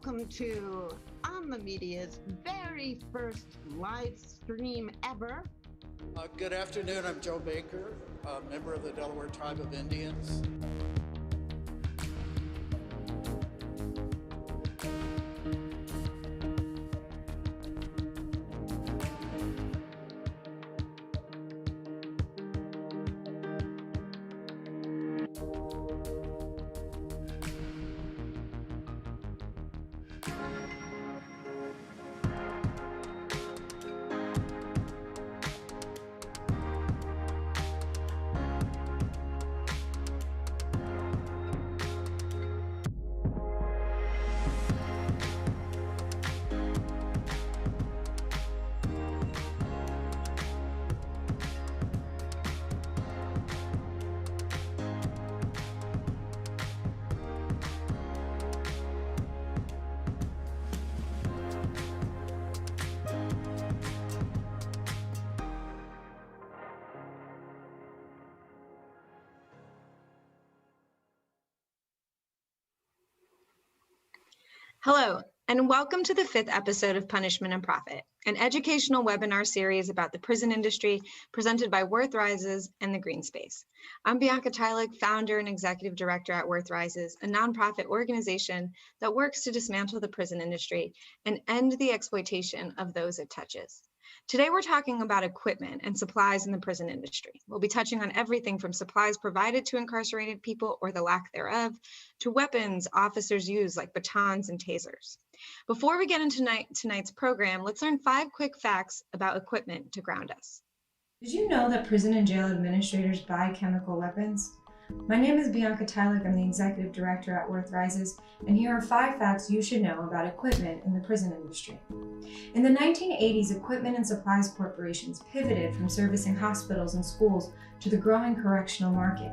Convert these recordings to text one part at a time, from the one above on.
welcome to On the Media's very first live stream ever. Good afternoon, I'm Joe Baker, a member of the Delaware Tribe of Indians. Hello, and welcome to the 5th episode of Punishment and Profit, an educational webinar series about the prison industry presented by Worth Rises and the Green Space. I'm Bianca Tylek, founder and executive director at Worth Rises, a nonprofit organization that works to dismantle the prison industry and end the exploitation of those it touches. Today, we're talking about equipment and supplies in the prison industry. We'll be touching on everything from supplies provided to incarcerated people or the lack thereof, to weapons officers use like batons and tasers. Before we get into tonight's program, let's learn 5 quick facts about equipment to ground us. Did you know that prison and jail administrators buy chemical weapons? My name is Bianca Tylek. I'm the executive director at Worth Rises, and here are 5 facts you should know about equipment in the prison industry. In the 1980s, equipment and supplies corporations pivoted from servicing hospitals and schools to the growing correctional market.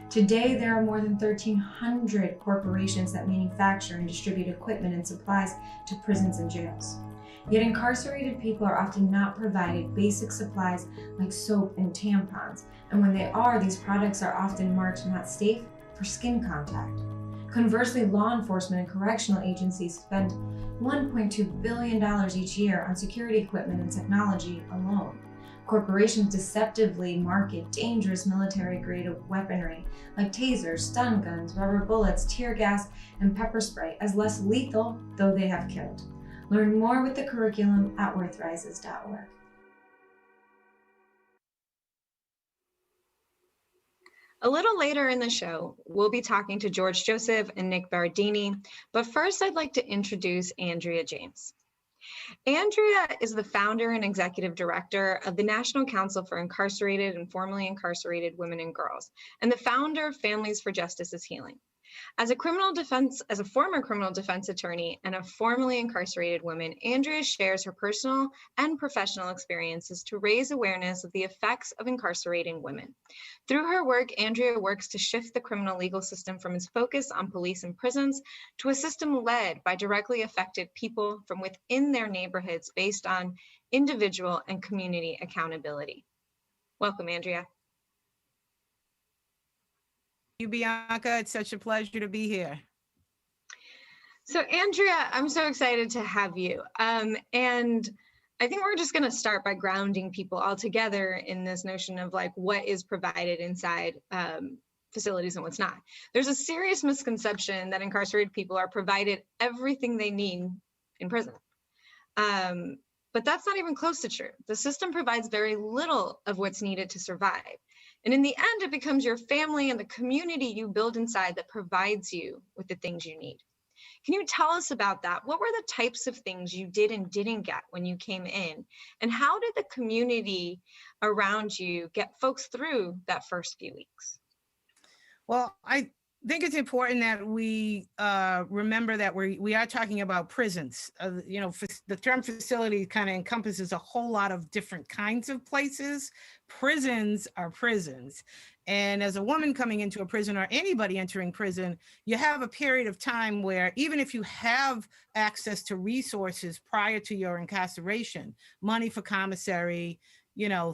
Today, there are more than 1,300 corporations that manufacture and distribute equipment and supplies to prisons and jails. Yet incarcerated people are often not provided basic supplies like soap and tampons, and when they are, these products are often marked not safe for skin contact. Conversely, law enforcement and correctional agencies spend $1.2 billion each year on security equipment and technology alone. Corporations deceptively market dangerous military-grade weaponry like tasers, stun guns, rubber bullets, tear gas, and pepper spray as less lethal, though they have killed. Learn more with the curriculum at worthrises.org. A little later in the show, we'll be talking to George Joseph and Nick Berardini, but first I'd like to introduce Andrea James. Andrea is the founder and executive director of the National Council for Incarcerated and Formerly Incarcerated Women and Girls, and the founder of Families for Justice is Healing. As a former criminal defense attorney and a formerly incarcerated woman, Andrea shares her personal and professional experiences to raise awareness of the effects of incarcerating women. Through her work, Andrea works to shift the criminal legal system from its focus on police and prisons to a system led by directly affected people from within their neighborhoods based on individual and community accountability. Welcome, Andrea. You, Bianca, it's such a pleasure to be here. So Andrea, I'm so excited to have you. And I think we're just going to start by grounding people all together in this notion of like what is provided inside facilities and what's not. There's a serious misconception that incarcerated people are provided everything they need in prison. But that's not even close to true. The system provides very little of what's needed to survive. And in the end, it becomes your family and the community you build inside that provides you with the things you need. Can you tell us about that? What were the types of things you did and didn't get when you came in? And how did the community around you get folks through that first few weeks? Well, I think it's important that we remember that we are talking about prisons. The term facility kind of encompasses a whole lot of different kinds of places. Prisons are prisons. And as a woman coming into a prison or anybody entering prison, you have a period of time where even if you have access to resources prior to your incarceration, money for commissary,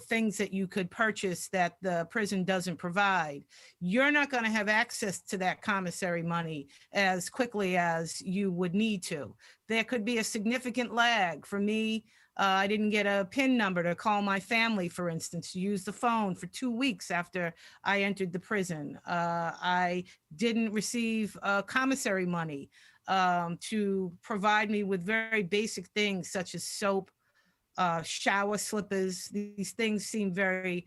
things that you could purchase that the prison doesn't provide, you're not going to have access to that commissary money as quickly as you would need to. There could be a significant lag. For me, I didn't get a PIN number to call my family, for instance, to use the phone for 2 weeks after I entered the prison. I didn't receive commissary money to provide me with very basic things such as soap, shower slippers. These things seem very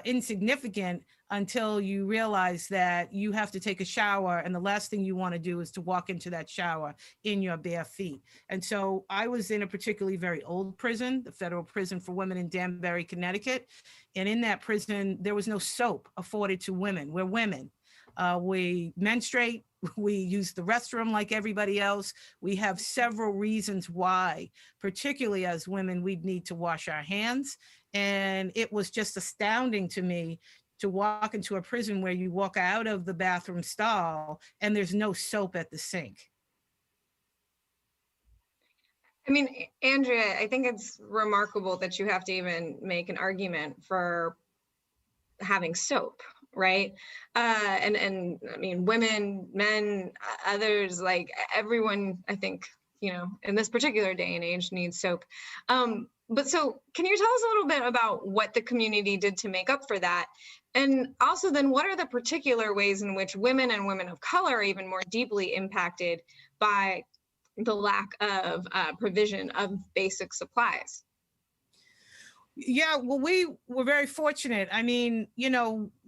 insignificant until you realize that you have to take a shower, and the last thing you want to do is to walk into that shower in your bare feet. And so I was in a particularly very old prison, the Federal Prison for Women in Danbury, Connecticut. And in that prison, there was no soap afforded to women. We're women. We menstruate, we use the restroom like everybody else. We have several reasons why, particularly as women, we'd need to wash our hands. And it was just astounding to me to walk into a prison where you walk out of the bathroom stall and there's no soap at the sink. I mean, Andrea, I think it's remarkable that you have to even make an argument for having soap, right? And I mean, women, men, others, like everyone, I think, in this particular day and age needs soap. But so can you tell us a little bit about what the community did to make up for that? And also then what are the particular ways in which women and women of color are even more deeply impacted by the lack of provision of basic supplies? Yeah, well, we were very fortunate. I mean,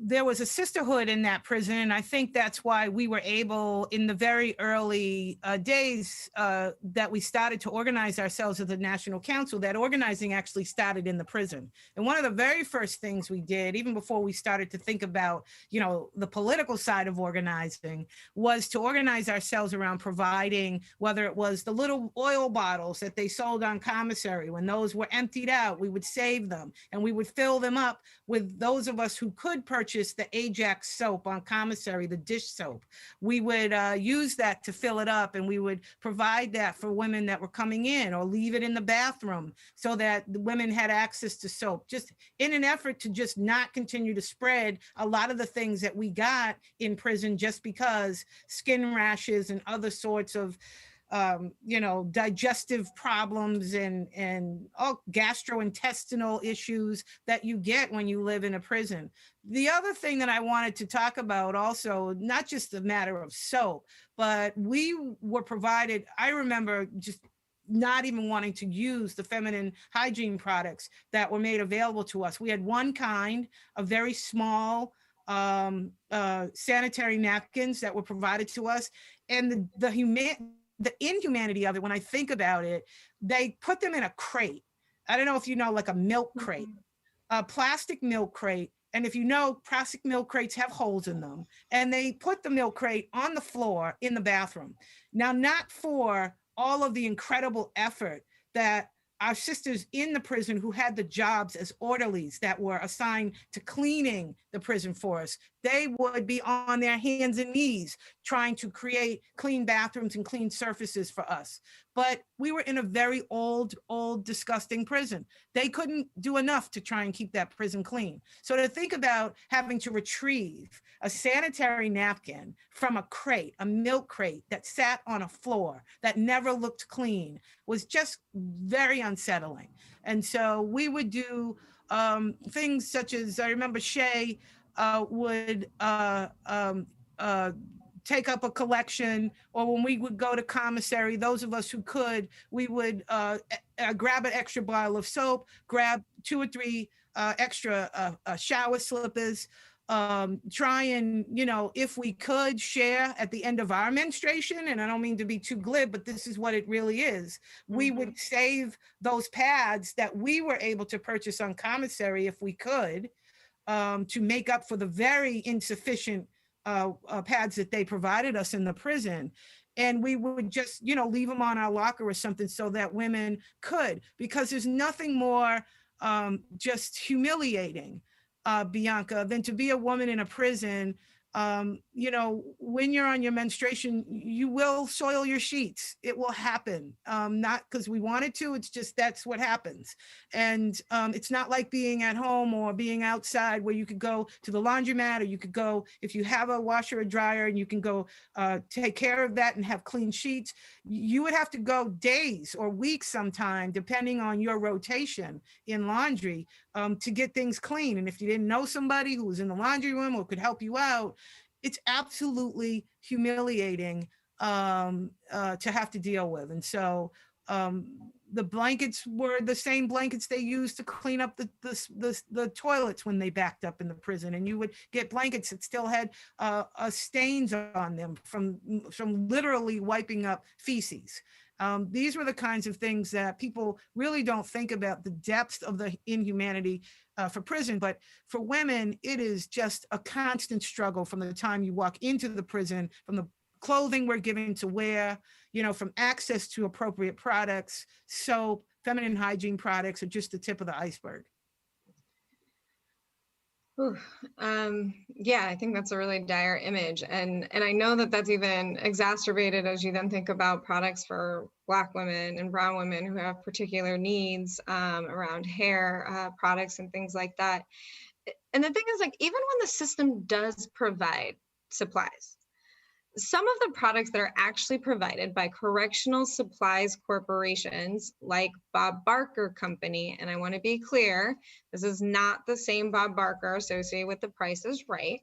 there was a sisterhood in that prison. And I think that's why we were able in the very early days that we started to organize ourselves as a national council, that organizing actually started in the prison. And one of the very first things we did, even before we started to think about, the political side of organizing, was to organize ourselves around providing, whether it was the little oil bottles that they sold on commissary, when those were emptied out, we would save them and we would fill them up with those of us who could purchase the Ajax soap on commissary, the dish soap. We would use that to fill it up, and we would provide that for women that were coming in, or leave it in the bathroom so that the women had access to soap, just in an effort to just not continue to spread a lot of the things that we got in prison, just because skin rashes and other sorts of digestive problems and all gastrointestinal issues that you get when you live in a prison. The other thing that I wanted to talk about also, not just the matter of soap, but we were provided, I remember just not even wanting to use the feminine hygiene products that were made available to us. We had one kind of very small sanitary napkins that were provided to us, and the inhumanity of it, when I think about it, they put them in a crate. I don't know if you know, like a milk crate, a plastic milk crate. And if you know, plastic milk crates have holes in them. And they put the milk crate on the floor in the bathroom. Now, not for all of the incredible effort that our sisters in the prison who had the jobs as orderlies that were assigned to cleaning the prison for us, they would be on their hands and knees trying to create clean bathrooms and clean surfaces for us. But we were in a very old, disgusting prison. They couldn't do enough to try and keep that prison clean. So to think about having to retrieve a sanitary napkin from a crate, a milk crate that sat on a floor that never looked clean, was just very unsettling. And so we would do things such as, I remember Shay would take up a collection, or when we would go to commissary, those of us who could, we would grab an extra bottle of soap, grab 2 or 3 extra shower slippers, try and, if we could, share at the end of our menstruation. And I don't mean to be too glib, but this is what it really is. We would save those pads that we were able to purchase on commissary if we could, to make up for the very insufficient pads that they provided us in the prison. And we would just, leave them on our locker or something so that women could, because there's nothing more just humiliating, Bianca, than to be a woman in a prison You know, when you're on your menstruation, you will soil your sheets. It will happen. Not because we wanted to, it's just that's what happens. And it's not like being at home or being outside where you could go to the laundromat, or you could go, if you have a washer or dryer, and you can go take care of that and have clean sheets. You would have to go days or weeks sometime, depending on your rotation in laundry, to get things clean. And if you didn't know somebody who was in the laundry room or could help you out, it's absolutely humiliating to have to deal with. And so the blankets were the same blankets they used to clean up the toilets when they backed up in the prison. And you would get blankets that still had stains on them from literally wiping up feces. These were the kinds of things that people really don't think about, the depth of the inhumanity for prison. But for women, it is just a constant struggle from the time you walk into the prison, from the clothing we're given to wear, you know, from access to appropriate products, soap, feminine hygiene products are just the tip of the iceberg. Yeah, I think that's a really dire image. And I know that that's even exacerbated as you then think about products for Black women and brown women who have particular needs around hair products and things like that. And the thing is, like, even when the system does provide supplies, some of the products that are actually provided by correctional supplies corporations like Bob Barker Company, and I want to be clear, this is not the same Bob Barker associated with The Price is Right,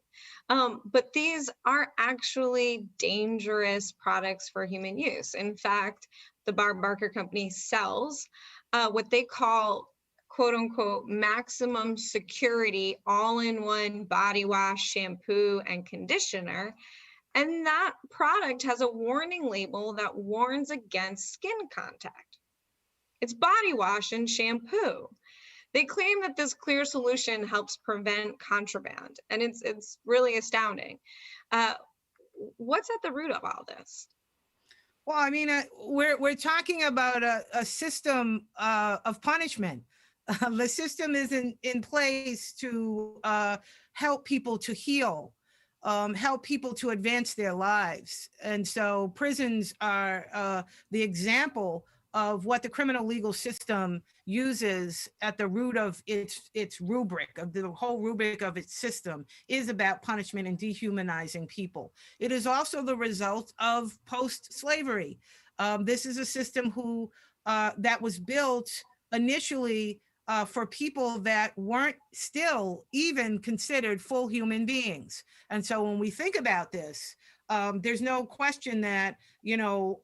but these are actually dangerous products for human use. In fact, the Bob Barker Company sells what they call quote unquote maximum security all-in-one body wash, shampoo, and conditioner. And that product has a warning label that warns against skin contact. It's body wash and shampoo. They claim that this clear solution helps prevent contraband, and it's really astounding. What's at the root of all this? Well, I mean, we're talking about a system of punishment. The system is in place to help people to heal, help people to advance their lives. And so prisons are the example of what the criminal legal system uses at the root of its rubric, of the whole rubric of its system is about punishment and dehumanizing people. It is also the result of post-slavery. This is a system that was built initially for people that weren't still even considered full human beings. And so when we think about this, there's no question that, you know,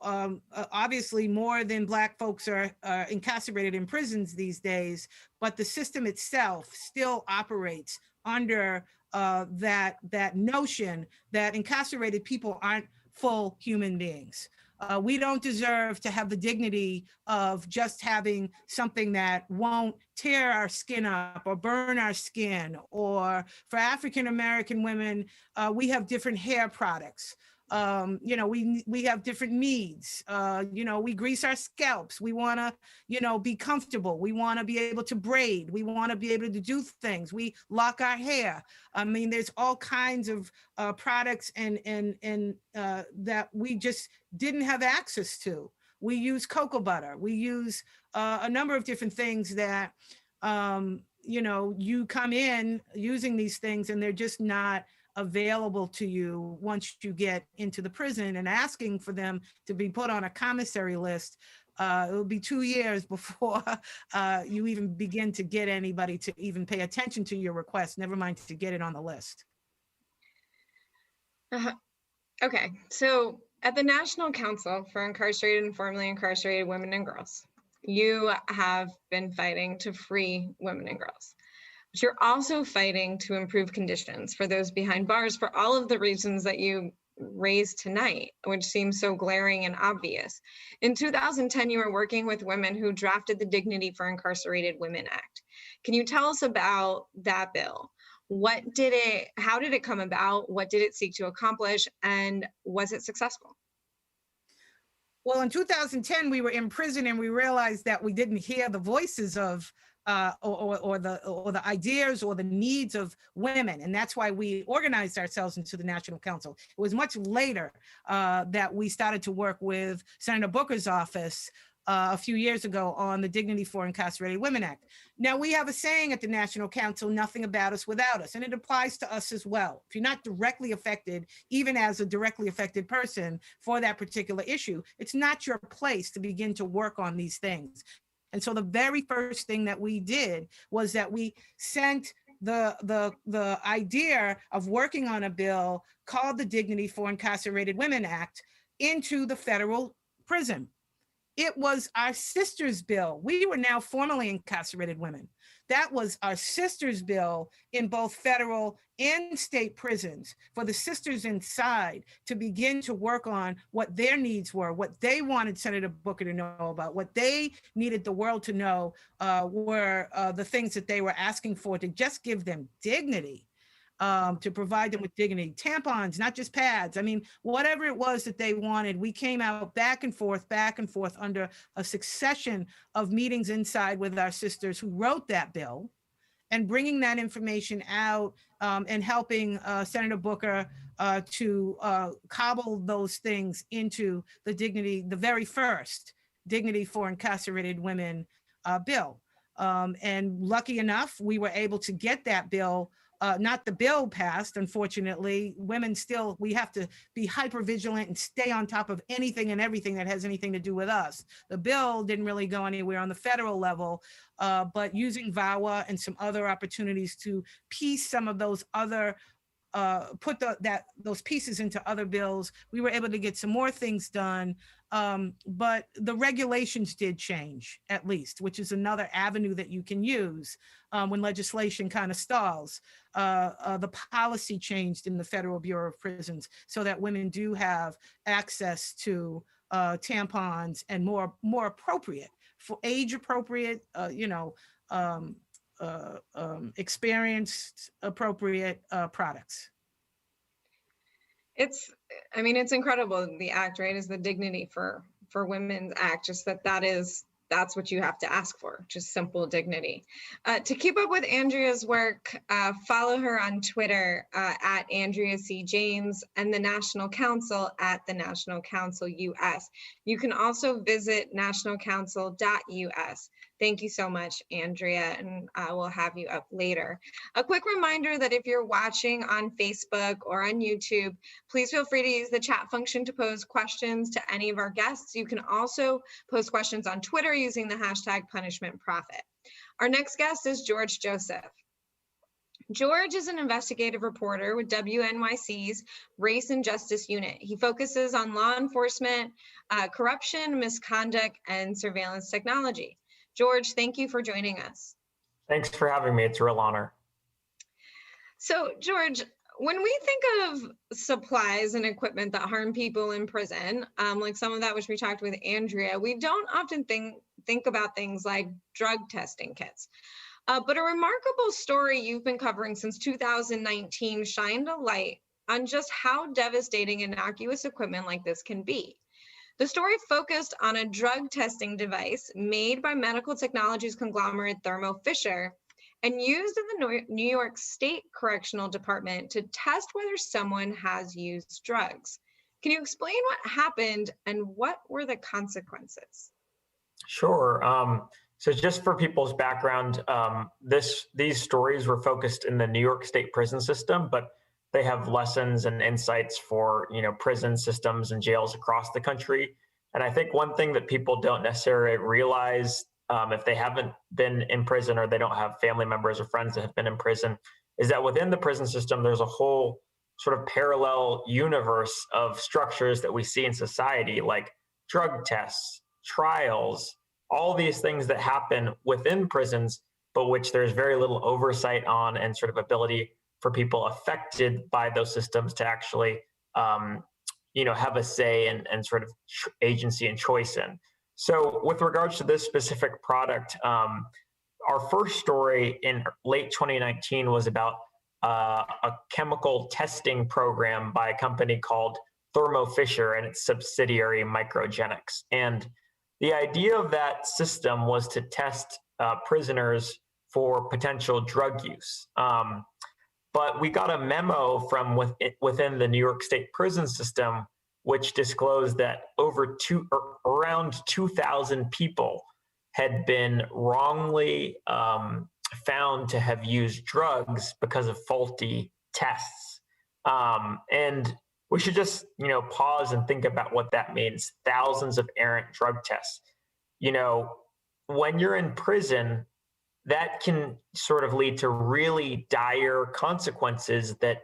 obviously more than Black folks are incarcerated in prisons these days, but the system itself still operates under that notion that incarcerated people aren't full human beings. We don't deserve to have the dignity of just having something that won't tear our skin up or burn our skin. Or for African-American women, we have different hair products. You know, we have different needs. You know, we grease our scalps. We want to, you know, be comfortable. We want to be able to braid. We want to be able to do things. We lock our hair. I mean, there's all kinds of products and that we just didn't have access to. We use cocoa butter. We use a number of different things that, you know, you come in using these things and they're just not available to you once you get into the prison. And asking for them to be put on a commissary list, it will be 2 years before you even begin to get anybody to even pay attention to your request, never mind to get it on the list. Okay, so at the National Council for Incarcerated and Formerly Incarcerated Women and Girls, you have been fighting to free women and girls. But you're also fighting to improve conditions for those behind bars for all of the reasons that you raised tonight, which seems so glaring and obvious. In 2010, you were working with women who drafted the Dignity for Incarcerated Women Act. Can you tell us about that bill? How did it come about? What did it seek to accomplish? And was it successful? Well, in 2010, we were in prison and we realized that we didn't hear the voices of or the ideas or the needs of women. And that's why we organized ourselves into the National Council. It was much later that we started to work with Senator Booker's office a few years ago on the Dignity for Incarcerated Women Act. Now, we have a saying at the National Council, nothing about us without us, and it applies to us as well. If you're not directly affected, even as a directly affected person for that particular issue, it's not your place to begin to work on these things. And so the very first thing that we did was that we sent the idea of working on a bill called the Dignity for Incarcerated Women Act into the federal prison. It was our sister's bill. We were now formally incarcerated women. That was our sister's bill in both federal and state prisons for the sisters inside to begin to work on what their needs were, what they wanted Senator Booker to know about, what they needed the world to know were the things that they were asking for to just give them dignity. To provide them with dignity, tampons, not just pads. I mean, whatever it was that they wanted, we came out back and forth under a succession of meetings inside with our sisters who wrote that bill and bringing that information out and helping Senator Booker to cobble those things into the very first Dignity for Incarcerated Women bill. And lucky enough, we were able to get that bill not the bill passed, unfortunately. Women still, we have to be hyper vigilant and stay on top of anything and everything that has anything to do with us. The bill didn't really go anywhere on the federal level, but using VAWA and some other opportunities to piece some of those other put those pieces into other bills, we were able to get some more things done. But the regulations did change, at least, which is another avenue that you can use when legislation kind of stalls. The policy changed in the Federal Bureau of Prisons so that women do have access to tampons and more appropriate, for age appropriate, experienced appropriate products. It's incredible. The act, right, is the Dignity for Women's Act, just that's what you have to ask for, just simple dignity. To keep up with Andrea's work, follow her on Twitter at Andrea C. James and the National Council at the National Council US. You can also visit nationalcouncil.us. Thank you so much, Andrea, and I will have you up later. A quick reminder that if you're watching on Facebook or on YouTube, please feel free to use the chat function to pose questions to any of our guests. You can also post questions on Twitter using the hashtag #punishmentprofit. Our next guest is George Joseph. George is an investigative reporter with WNYC's Race and Justice Unit. He focuses on law enforcement, corruption, misconduct, and surveillance technology. George, thank you for joining us. Thanks for having me. It's a real honor. So, George, when we think of supplies and equipment that harm people in prison, like some of that which we talked with Andrea, we don't often think about things like drug testing kits. But a remarkable story you've been covering since 2019 shined a light on just how devastating innocuous equipment like this can be. The story focused on a drug testing device made by medical technologies conglomerate Thermo Fisher and used in the New York State Correctional Department to test whether someone has used drugs. Can you explain what happened and what were the consequences? Sure. So just for people's background, these stories were focused in the New York State prison system, but they have lessons and insights for prison systems and jails across the country. And I think one thing that people don't necessarily realize if they haven't been in prison or they don't have family members or friends that have been in prison is that within the prison system, there's a whole sort of parallel universe of structures that we see in society, like drug tests, trials, all these things that happen within prisons, but which there's very little oversight on and sort of ability for people affected by those systems to actually, have a say and sort of agency and choice in. So with regards to this specific product, our first story in late 2019 was about a chemical testing program by a company called Thermo Fisher and its subsidiary Microgenics. And the idea of that system was to test prisoners for potential drug use. But we got a memo from within the New York State prison system, which disclosed that around 2,000 people had been wrongly found to have used drugs because of faulty tests. And we should just, pause and think about what that means. Thousands of errant drug tests. When you're in prison, that can sort of lead to really dire consequences that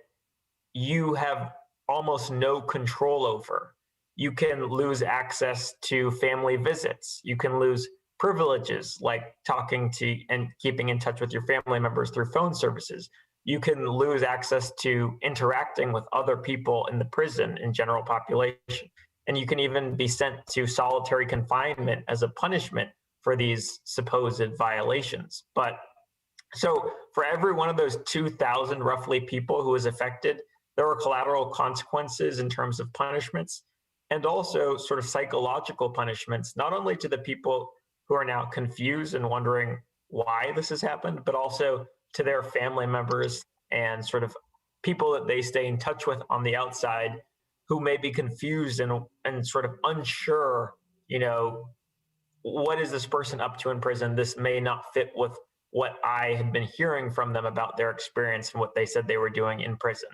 you have almost no control over. You can lose access to family visits. You can lose privileges like talking to and keeping in touch with your family members through phone services. You can lose access to interacting with other people in the prison and general population. And you can even be sent to solitary confinement as a punishment for these supposed violations. But so for every one of those 2,000 roughly people who was affected, there were collateral consequences in terms of punishments and also sort of psychological punishments, not only to the people who are now confused and wondering why this has happened, but also to their family members and sort of people that they stay in touch with on the outside who may be confused and sort of unsure, what is this person up to in prison? This may not fit with what I had been hearing from them about their experience and what they said they were doing in prison.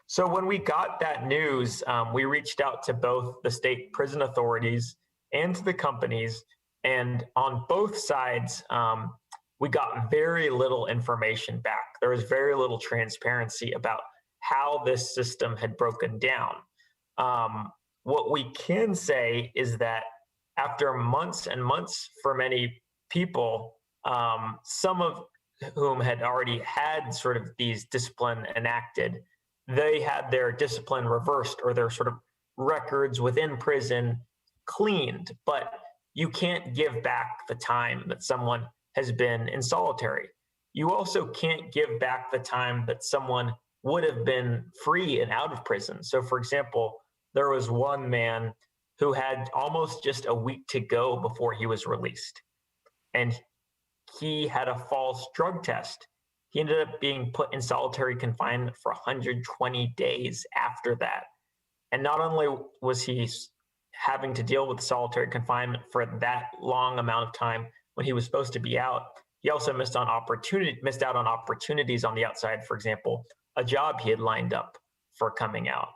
So when we got that news, we reached out to both the state prison authorities and to the companies. And on both sides, we got very little information back. There was very little transparency about how this system had broken down. What we can say is that after months and months for many people, some of whom had already had sort of these discipline enacted, they had their discipline reversed or their sort of records within prison cleaned. But you can't give back the time that someone has been in solitary. You also can't give back the time that someone would have been free and out of prison. So for example, there was one man who had almost just a week to go before he was released. And he had a false drug test. He ended up being put in solitary confinement for 120 days after that. And not only was he having to deal with solitary confinement for that long amount of time when he was supposed to be out, he also missed out on opportunities on the outside. For example, a job he had lined up for coming out.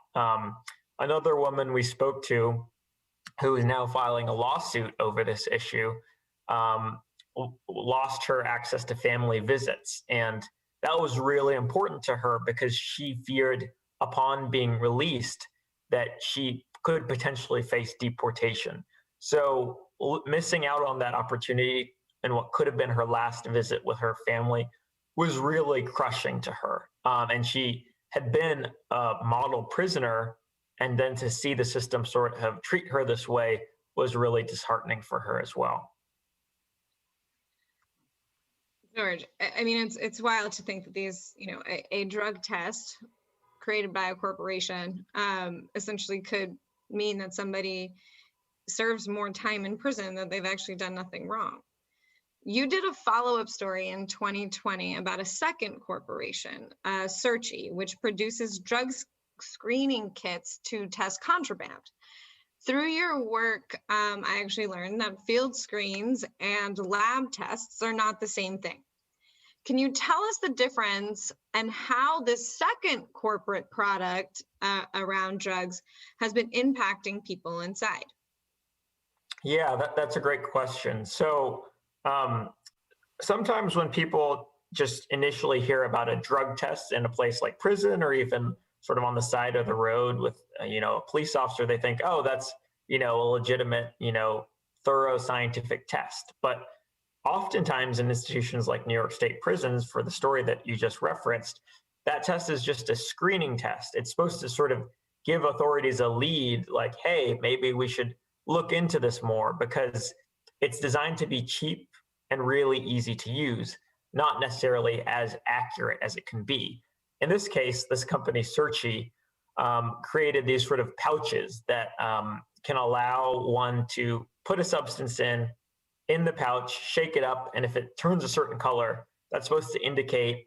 Another woman we spoke to, who is now filing a lawsuit over this issue, lost her access to family visits. And that was really important to her because she feared upon being released that she could potentially face deportation. So missing out on that opportunity and what could have been her last visit with her family was really crushing to her. And she had been a model prisoner, and then to see the system sort of treat her this way was really disheartening for her as well. George, I mean, it's wild to think that these, a drug test created by a corporation essentially could mean that somebody serves more time in prison that they've actually done nothing wrong. You did a follow-up story in 2020 about a second corporation, Searchy, which produces drug screening kits to test contraband. Through your work, I actually learned that field screens and lab tests are not the same thing. Can you tell us the difference and how this second corporate product around drugs has been impacting people inside? Yeah, that's a great question. So sometimes when people just initially hear about a drug test in a place like prison or even sort of on the side of the road with, a police officer, they think, oh, that's, a legitimate, thorough scientific test. But oftentimes in institutions like New York State prisons, for the story that you just referenced, that test is just a screening test. It's supposed to sort of give authorities a lead, like, hey, maybe we should look into this more, because it's designed to be cheap and really easy to use, not necessarily as accurate as it can be. In this case, this company, Searchy, created these sort of pouches that can allow one to put a substance in the pouch, shake it up, and if it turns a certain color, that's supposed to indicate,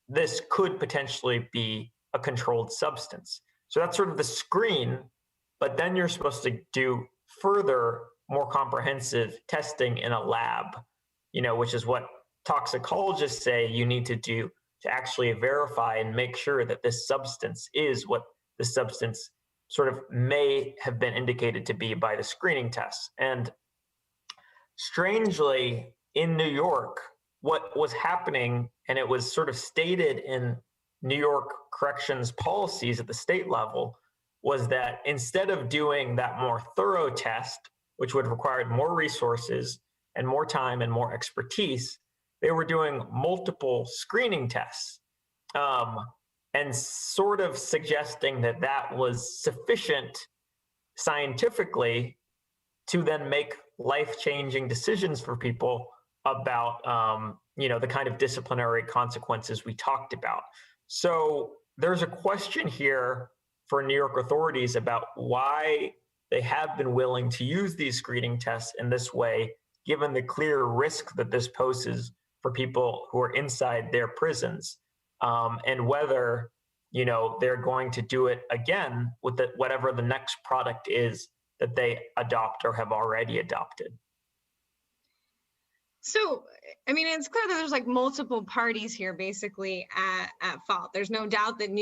this could potentially be a controlled substance. So that's sort of the screen, but then you're supposed to do further, more comprehensive testing in a lab, which is what toxicologists say you need to do to actually verify and make sure that this substance is what the substance sort of may have been indicated to be by the screening tests. And strangely, in New York, what was happening, and it was sort of stated in New York corrections policies at the state level, was that instead of doing that more thorough test, which would require more resources and more time and more expertise, they were doing multiple screening tests, and sort of suggesting that that was sufficient scientifically to then make life-changing decisions for people about, the kind of disciplinary consequences we talked about. So there's a question here for New York authorities about why they have been willing to use these screening tests in this way, given the clear risk that this poses for people who are inside their prisons, and whether, they're going to do it again with whatever the next product is that they adopt or have already adopted. So, it's clear that there's like multiple parties here basically at fault. There's no doubt that the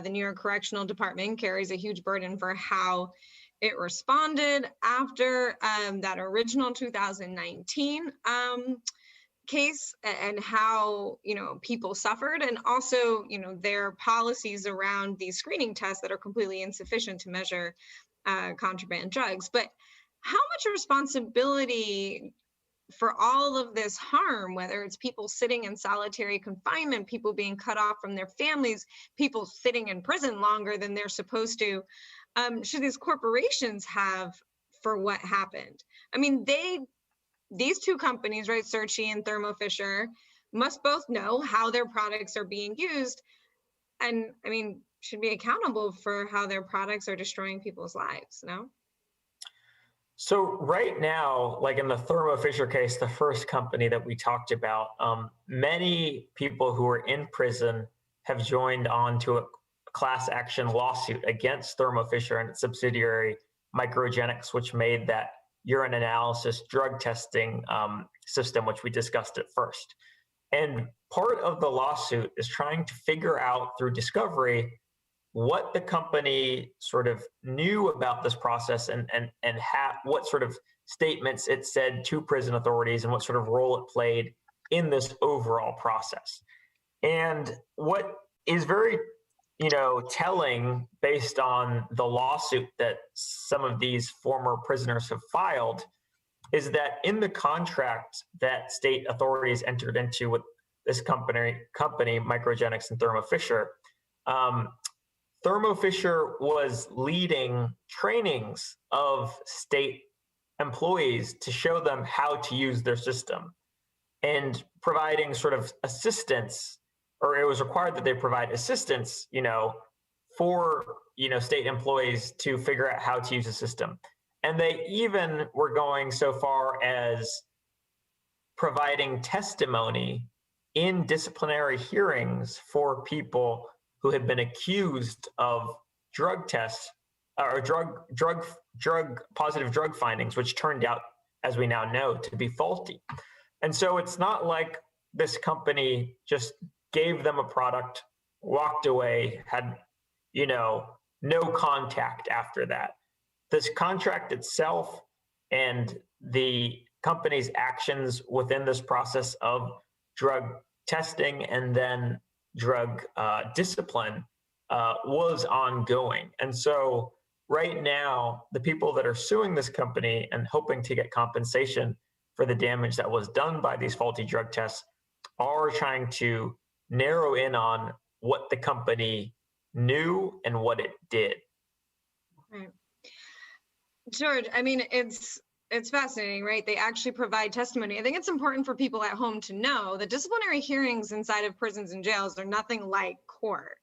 New York Correctional Department carries a huge burden for how it responded after that original 2019 case, and how, people suffered, and also, their policies around these screening tests that are completely insufficient to measure contraband drugs. But how much responsibility for all of this harm, whether it's people sitting in solitary confinement, people being cut off from their families, people sitting in prison longer than they're supposed to, should these corporations have for what happened? These two companies, right, Searchy and Thermo Fisher, must both know how their products are being used, and should be accountable for how their products are destroying people's lives, no? So right now, like in the Thermo Fisher case, the first company that we talked about, many people who are in prison have joined on to a class action lawsuit against Thermo Fisher and its subsidiary Microgenics, which made that urine analysis drug testing system, which we discussed at first. And part of the lawsuit is trying to figure out through discovery what the company sort of knew about this process, and what sort of statements it said to prison authorities, and what sort of role it played in this overall process. And what is very, telling, based on the lawsuit that some of these former prisoners have filed, is that in the contract that state authorities entered into with this company, Microgenics and Thermo Fisher, Thermo Fisher was leading trainings of state employees to show them how to use their system, and providing sort of assistance, or it was required that they provide assistance, for, state employees to figure out how to use the system. And they even were going so far as providing testimony in disciplinary hearings for people who had been accused of drug tests or positive drug findings, which turned out, as we now know, to be faulty. And so it's not like this company just gave them a product, walked away, had, no contact after that. This contract itself and the company's actions within this process of drug testing and then drug discipline was ongoing. And so right now, the people that are suing this company and hoping to get compensation for the damage that was done by these faulty drug tests are trying to narrow in on what the company knew and what it did. Right. George, it's it's fascinating, right? They actually provide testimony. I think it's important for people at home to know that disciplinary hearings inside of prisons and jails are nothing like court.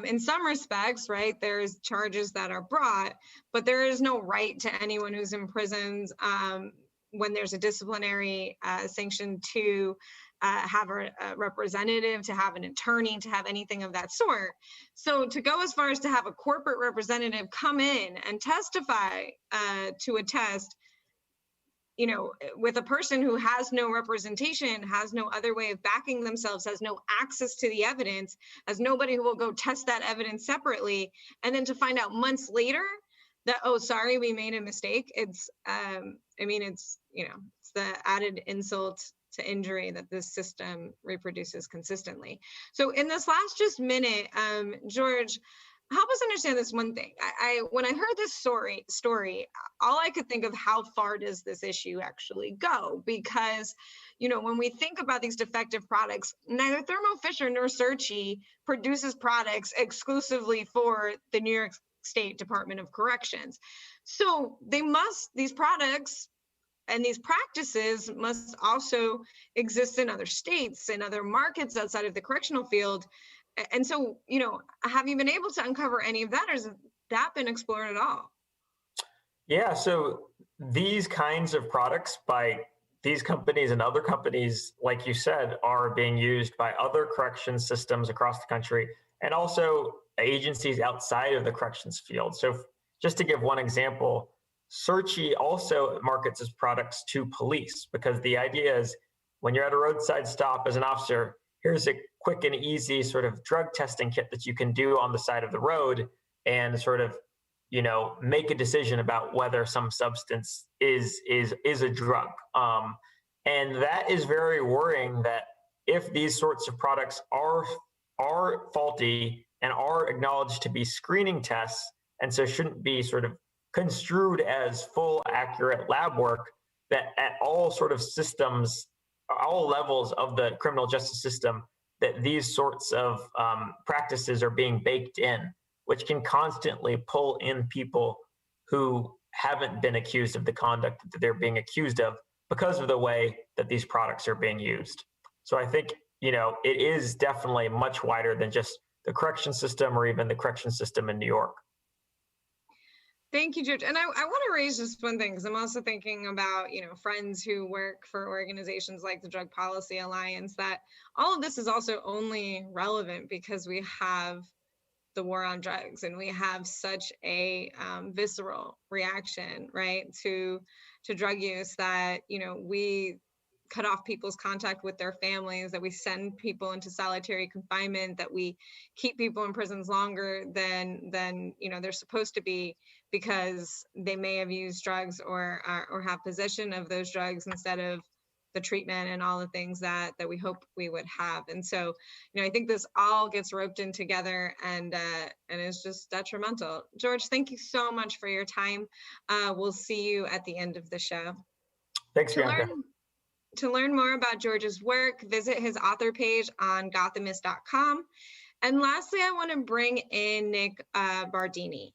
In some respects, right, there's charges that are brought, but there is no right to anyone who's in prisons when there's a disciplinary sanction to have a representative, to have an attorney, to have anything of that sort. So to go as far as to have a corporate representative come in and testify to a test, you know, with a person who has no representation, has no other way of backing themselves, has no access to the evidence, has nobody who will go test that evidence separately, and then to find out months later that, oh, sorry, we made a mistake. It's, I mean, it's, you know, it's the added insult to injury that this system reproduces consistently. So in this last just minute, George, help us understand this one thing. When I heard this story, all I could think of, how far does this issue actually go? Because, you know, when we think about these defective products, neither Thermo Fisher nor Searchy produces products exclusively for the New York State Department of Corrections. So these products and these practices must also exist in other states and other markets outside of the correctional field. And so, you know, have you been able to uncover any of that, or has that been explored at all? Yeah, so these kinds of products by these companies and other companies, like you said, are being used by other correction systems across the country and also agencies outside of the corrections field. So just to give one example, Searchy also markets its products to police, because the idea is when you're at a roadside stop as an officer, here's a quick and easy sort of drug testing kit that you can do on the side of the road and sort of, you know, make a decision about whether some substance is a drug. And that is very worrying, that if these sorts of products are faulty and are acknowledged to be screening tests, and so shouldn't be sort of construed as full, accurate lab work, that at all sort of systems, all levels of the criminal justice system, that these sorts of practices are being baked in, which can constantly pull in people who haven't been accused of the conduct that they're being accused of because of the way that these products are being used. So I think, you know, it is definitely much wider than just the correction system or even the correction system in New York. Thank you, George. And I want to raise just one thing, because I'm also thinking about, you know, friends who work for organizations like the Drug Policy Alliance, that all of this is also only relevant because we have the war on drugs and we have such a visceral reaction, right, to drug use, that, you know, we cut off people's contact with their families, that we send people into solitary confinement, that we keep people in prisons longer than you know they're supposed to be, because they may have used drugs or have possession of those drugs instead of the treatment and all the things that we hope we would have. And so, you know, I think this all gets roped in together, and it's just detrimental. George, thank you so much for your time. We'll see you at the end of the show. Thanks, Bianca. To learn more about George's work, visit his author page on Gothamist.com. And lastly, I want to bring in Nick Berardini.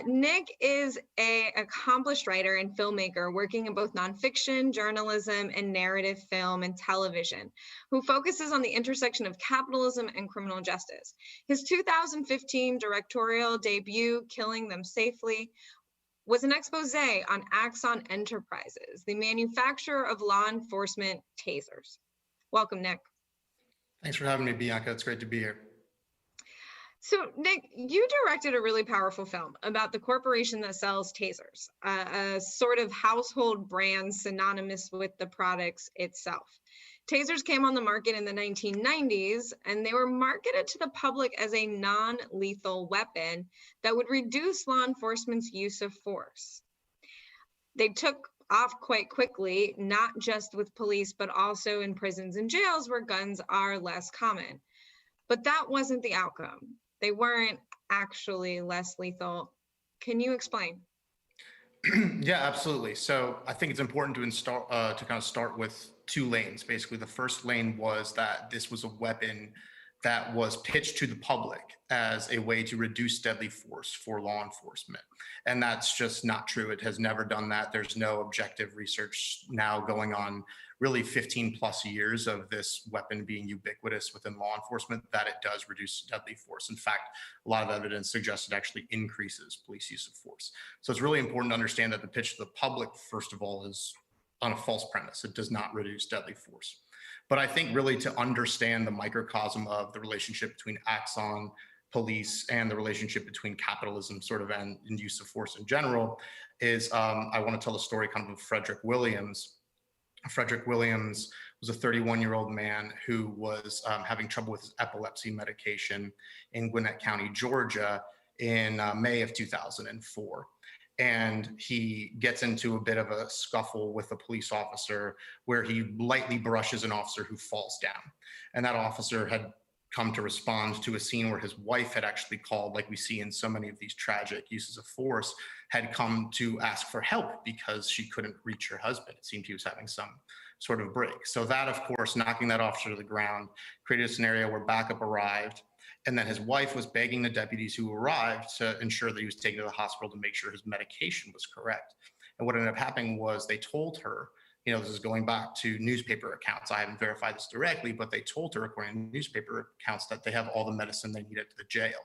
Nick is an accomplished writer and filmmaker working in both nonfiction, journalism, and narrative film and television, who focuses on the intersection of capitalism and criminal justice. His 2015 directorial debut, Killing Them Safely, was an expose on Axon Enterprises, the manufacturer of law enforcement tasers. Welcome, Nick. Thanks for having me, Bianca. It's great to be here. So, Nick, you directed a really powerful film about the corporation that sells tasers, a sort of household brand synonymous with the products itself. Tasers came on the market in the 1990s, and they were marketed to the public as a non-lethal weapon that would reduce law enforcement's use of force. They took off quite quickly, not just with police, but also in prisons and jails where guns are less common. But that wasn't the outcome. They weren't actually less lethal. Can you explain? Yeah, absolutely. So I think it's important to kind of start with two lanes. Basically, the first lane was that this was a weapon that was pitched to the public as a way to reduce deadly force for law enforcement. And that's just not true. It has never done that. There's no objective research now going on really 15 plus years of this weapon being ubiquitous within law enforcement that it does reduce deadly force. In fact, a lot of evidence suggests it actually increases police use of force. So it's really important to understand that the pitch to the public, first of all, is on a false premise. It does not reduce deadly force. But I think really to understand the microcosm of the relationship between Axon, police, and the relationship between capitalism sort of and use of force in general is I want to tell the story kind of Frederick Williams. Frederick Williams was a 31-year-old man who was having trouble with his epilepsy medication in Gwinnett County, Georgia in May of 2004. And he gets into a bit of a scuffle with a police officer where he lightly brushes an officer who falls down. And that officer had come to respond to a scene where his wife had actually called, like we see in so many of these tragic uses of force, had come to ask for help because she couldn't reach her husband. It seemed he was having some sort of break. So that, of course, knocking that officer to the ground, created a scenario where backup arrived. And then his wife was begging the deputies who arrived to ensure that he was taken to the hospital to make sure his medication was correct. And what ended up happening was they told her, this is going back to newspaper accounts. I haven't verified this directly, but they told her, according to newspaper accounts, that they have all the medicine they needed to the jail.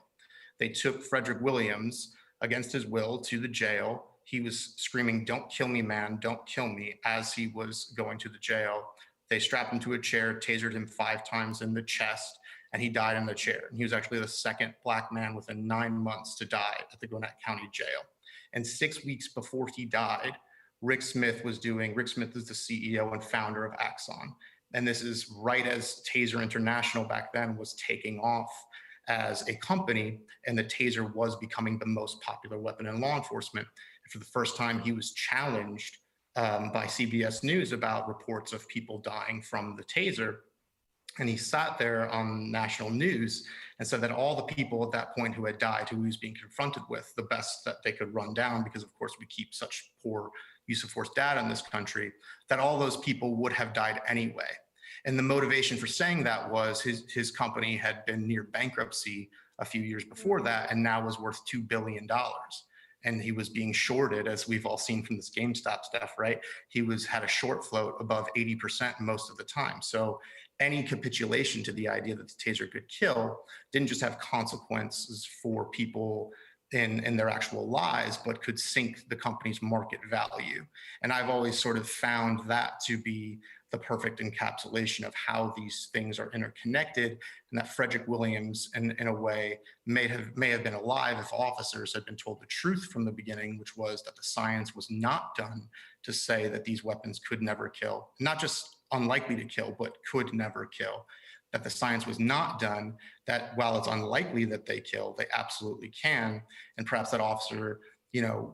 They took Frederick Williams against his will to the jail. He was screaming, "Don't kill me, man, don't kill me," as he was going to the jail. They strapped him to a chair, tasered him 5 times in the chest, and he died in the chair. And he was actually the second Black man within 9 months to die at the Gwinnett County Jail. And 6 weeks before he died, Rick Smith is the CEO and founder of Axon. And this is right as Taser International back then was taking off as a company, and the Taser was becoming the most popular weapon in law enforcement. And for the first time, he was challenged by CBS News about reports of people dying from the Taser. And he sat there on national news and said that all the people at that point who had died, who he was being confronted with, the best that they could run down, because of course we keep such poor use of force data in this country, that all those people would have died anyway. And the motivation for saying that was his company had been near bankruptcy a few years before that and now was worth $2 billion. And he was being shorted, as we've all seen from this GameStop stuff, right? He had a short float above 80% most of the time. So any capitulation to the idea that the Taser could kill didn't just have consequences for people in their actual lives, but could sink the company's market value. And I've always sort of found that to be the perfect encapsulation of how these things are interconnected, and that Frederick Williams, in a way, may have been alive if officers had been told the truth from the beginning, which was that the science was not done to say that these weapons could never kill, not just unlikely to kill, but could never kill. That the science was not done, that while it's unlikely that they kill, they absolutely can. And perhaps that officer,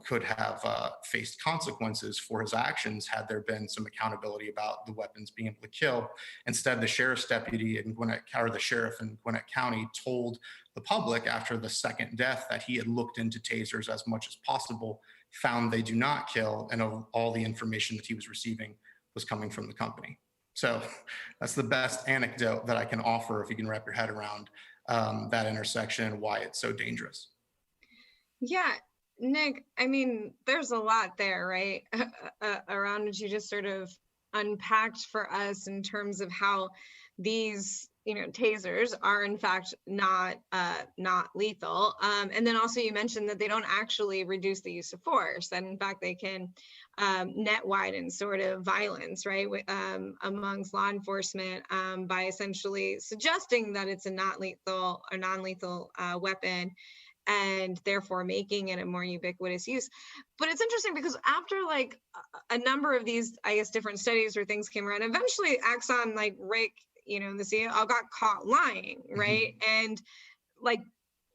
could have faced consequences for his actions had there been some accountability about the weapons being able to kill. Instead, the sheriff's deputy in the sheriff in Gwinnett County told the public after the second death that he had looked into tasers as much as possible, found they do not kill, and all the information that he was receiving was coming from the company. So that's the best anecdote that I can offer if you can wrap your head around that intersection and why it's so dangerous. Yeah, Nick, I mean, there's a lot there, right? Around what you just sort of unpacked for us in terms of how these, tasers are in fact not lethal. And then also you mentioned that they don't actually reduce the use of force. That in fact they can net widen sort of violence, right, amongst law enforcement by essentially suggesting that it's a non-lethal weapon, and therefore making it a more ubiquitous use. But it's interesting because after like a number of these, I guess, different studies where things came around, eventually Axon, like Rick, the CEO, got caught lying, right? Mm-hmm. And like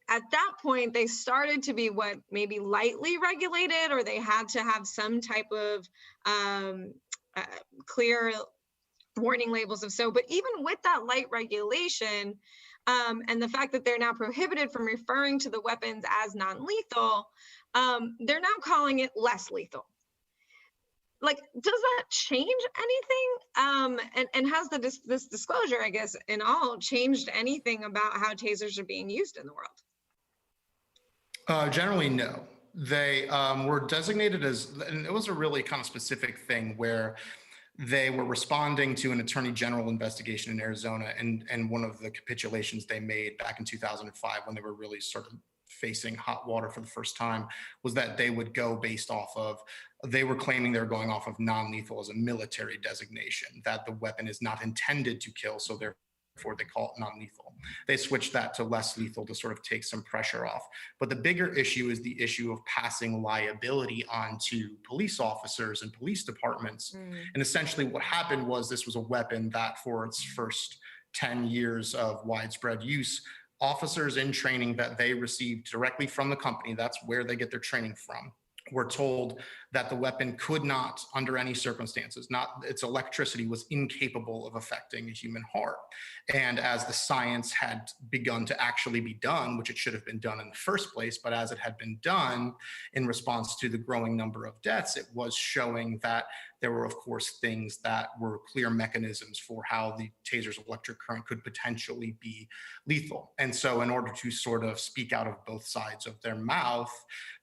at that point, they started to be what maybe lightly regulated, or they had to have some type of clear warning labels of so. But even with that light regulation, and the fact that they're now prohibited from referring to the weapons as non-lethal, they're now calling it less lethal. like, does that change anything? And has this disclosure, I guess, in all, changed anything about how tasers are being used in the world? Generally, no. They were designated as, and it was a really kind of specific thing where they were responding to an attorney general investigation in Arizona, and one of the capitulations they made back in 2005 when they were really sort of facing hot water for the first time was that they would go based off of, they were claiming they were going off of non-lethal as a military designation, that the weapon is not intended to kill, so therefore they call it non-lethal. They switched that to less lethal to sort of take some pressure off. But the bigger issue is the issue of passing liability on to police officers and police departments. And essentially what happened was this was a weapon that for its first 10 years of widespread use, officers in training that they received directly from the company, that's where they get their training from, were told that the weapon could not, under any circumstances, its electricity was incapable of affecting a human heart. And as the science had begun to actually be done, which it should have been done in the first place, but as it had been done in response to the growing number of deaths, it was showing that there were, of course, things that were clear mechanisms for how the taser's electric current could potentially be lethal. And so in order to sort of speak out of both sides of their mouth,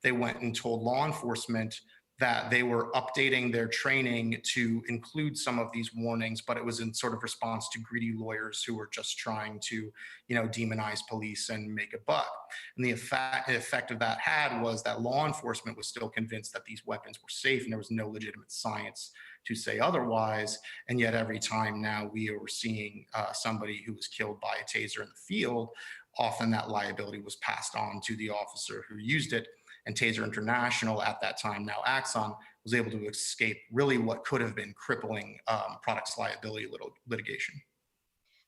they went and told law enforcement that they were updating their training to include some of these warnings, but it was in sort of response to greedy lawyers who were just trying to, demonize police and make a buck. And the effect of that was that law enforcement was still convinced that these weapons were safe and there was no legitimate science to say otherwise. And yet every time now we are seeing somebody who was killed by a taser in the field, often that liability was passed on to the officer who used it. And Taser International at that time, now Axon, was able to escape really what could have been crippling products liability litigation.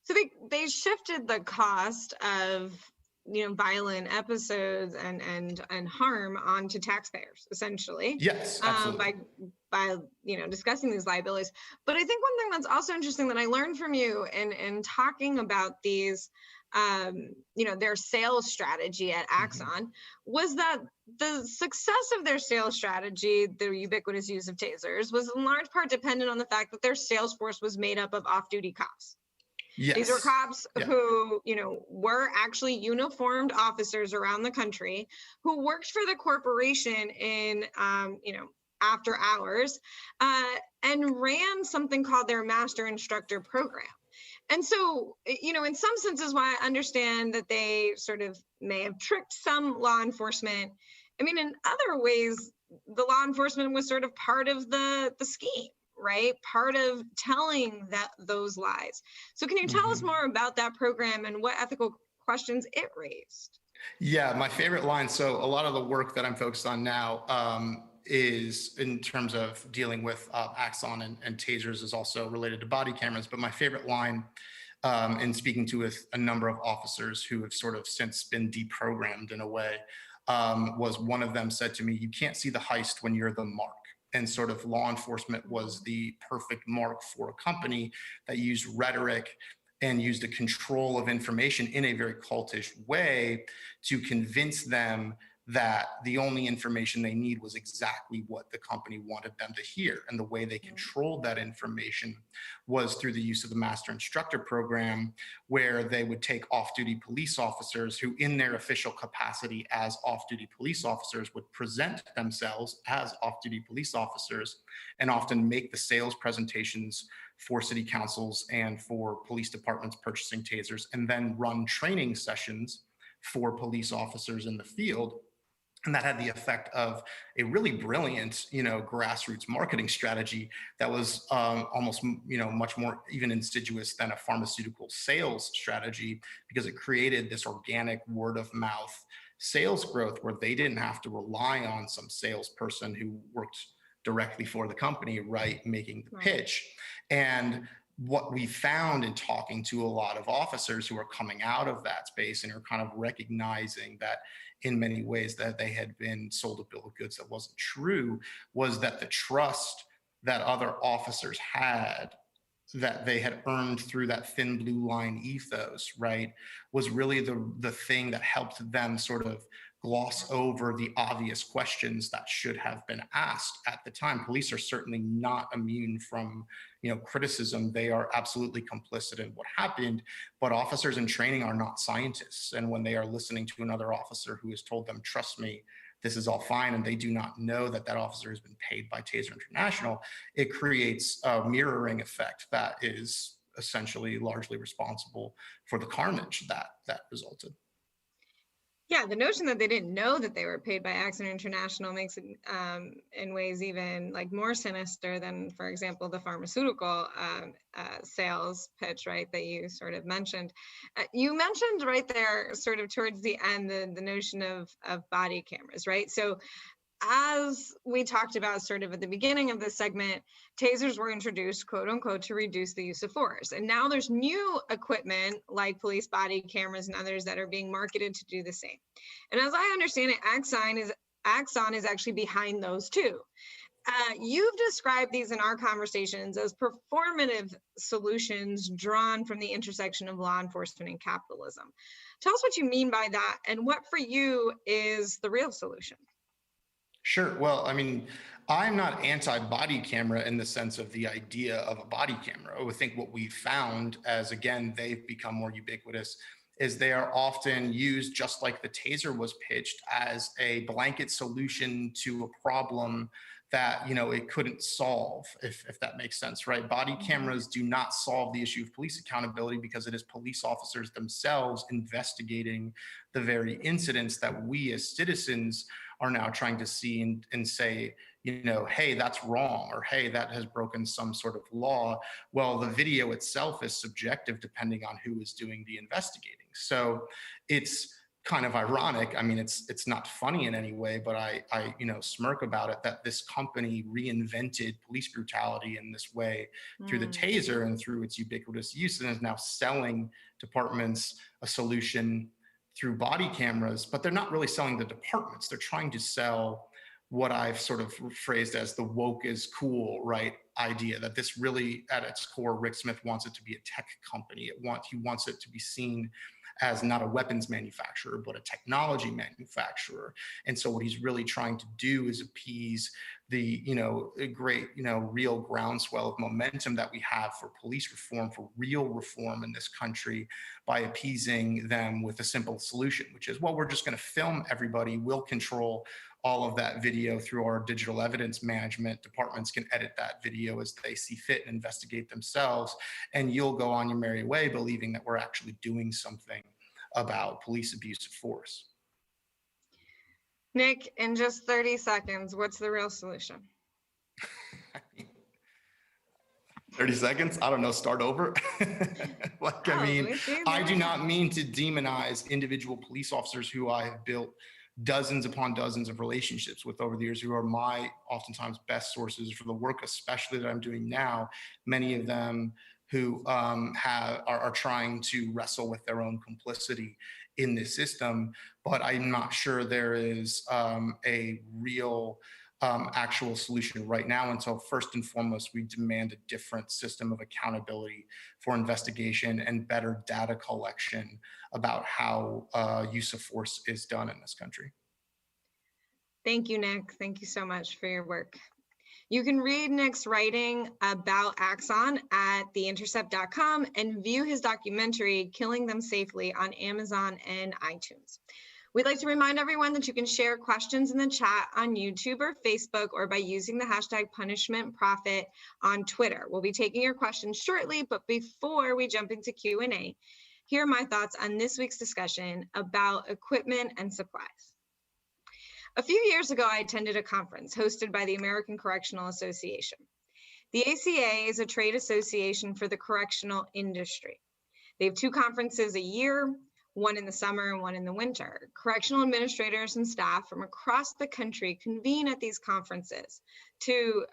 So they shifted the cost of violent episodes and harm onto taxpayers, essentially. Yes, absolutely. By discussing these liabilities. But I think one thing that's also interesting that I learned from you in talking about these their sales strategy at Axon was that the success of their sales strategy, the ubiquitous use of tasers, was in large part dependent on the fact that their sales force was made up of off-duty cops. Yes. These were cops who, were actually uniformed officers around the country who worked for the corporation in, after hours and ran something called their Master Instructor Program. And so, in some senses, why I understand that they sort of may have tricked some law enforcement. I mean, in other ways, the law enforcement was sort of part of the scheme, right? Part of telling those lies. So can you tell us more about that program and what ethical questions it raised? Yeah, my favorite line. So a lot of the work that I'm focused on now is in terms of dealing with Axon and tasers is also related to body cameras. But my favorite line in speaking to with a number of officers who have sort of since been deprogrammed in a way was one of them said to me, "You can't see the heist when you're the mark." And sort of law enforcement was the perfect mark for a company that used rhetoric and used a control of information in a very cultish way to convince them that the only information they need was exactly what the company wanted them to hear. And the way they controlled that information was through the use of the Master Instructor Program, where they would take off-duty police officers who in their official capacity as off-duty police officers would present themselves as off-duty police officers and often make the sales presentations for city councils and for police departments purchasing tasers, and then run training sessions for police officers in the field. And that had the effect of a really brilliant, grassroots marketing strategy that was almost, much more even insidious than a pharmaceutical sales strategy, because it created this organic word of mouth sales growth where they didn't have to rely on some salesperson who worked directly for the company, right, making the pitch. And what we found in talking to a lot of officers who are coming out of that space and are kind of recognizing that in many ways that they had been sold a bill of goods that wasn't true, was that the trust that other officers had, that they had earned through that thin blue line ethos, right, was really the thing that helped them sort of gloss over the obvious questions that should have been asked at the time. Police are certainly not immune from, criticism. They are absolutely complicit in what happened, but officers in training are not scientists. And when they are listening to another officer who has told them, trust me, this is all fine, and they do not know that that officer has been paid by Taser International, it creates a mirroring effect that is essentially largely responsible for the carnage that resulted. Yeah, the notion that they didn't know that they were paid by Accident International makes it in ways even like more sinister than, for example, the pharmaceutical sales pitch, right, that you sort of mentioned. You mentioned right there sort of towards the end the notion of body cameras, right? So as we talked about sort of at the beginning of this segment, tasers were introduced, quote unquote, to reduce the use of force. And now there's new equipment like police body cameras and others that are being marketed to do the same. And as I understand it, Axon is actually behind those too. You've described these in our conversations as performative solutions drawn from the intersection of law enforcement and capitalism. Tell us what you mean by that and what for you is the real solution. Sure. Well, I mean, I'm not anti-body camera in the sense of the idea of a body camera. I think what we found as, again, they've become more ubiquitous is they are often used just like the Taser was pitched as a blanket solution to a problem that, it couldn't solve, if that makes sense, right? Body cameras do not solve the issue of police accountability because it is police officers themselves investigating the very incidents that we as citizens are now trying to see and say, hey, that's wrong, or hey, that has broken some sort of law. Well, the video itself is subjective depending on who is doing the investigating. So it's kind of ironic. I mean, it's not funny in any way, but I smirk about it that this company reinvented police brutality in this way through the Taser and through its ubiquitous use, and is now selling departments a solution through body cameras, but they're not really selling the departments. They're trying to sell what I've sort of phrased as the woke is cool, right, idea, that this really at its core, Rick Smith wants it to be a tech company. He wants it to be seen as not a weapons manufacturer, but a technology manufacturer. And so what he's really trying to do is appease the, great, real groundswell of momentum that we have for police reform, for real reform in this country, by appeasing them with a simple solution, which is, well, we're just going to film everybody. We'll control all of that video through our digital evidence management. Departments can edit that video as they see fit and investigate themselves. And you'll go on your merry way believing that we're actually doing something about police abuse of force. Nick, in just 30 seconds, what's the real solution? 30 seconds? I don't know, start over. I do not mean to demonize individual police officers who I have built dozens upon dozens of relationships with over the years, who are my oftentimes best sources for the work, especially that I'm doing now. Many of them who are trying to wrestle with their own complicity in this system, but I'm not sure there is a real actual solution right now until first and foremost we demand a different system of accountability for investigation and better data collection about how use of force is done in this country. Thank you, Nick. Thank you so much for your work. You can read Nick's writing about Axon at theintercept.com and view his documentary, Killing Them Safely, on Amazon and iTunes. We'd like to remind everyone that you can share questions in the chat on YouTube or Facebook, or by using the hashtag punishmentprofit on Twitter. We'll be taking your questions shortly, but before we jump into Q&A, here are my thoughts on this week's discussion about equipment and supplies. A few years ago, I attended a conference hosted by the American Correctional Association. The ACA is a trade association for the correctional industry. They have two conferences a year, one in the summer and one in the winter. Correctional administrators and staff from across the country convene at these conferences to,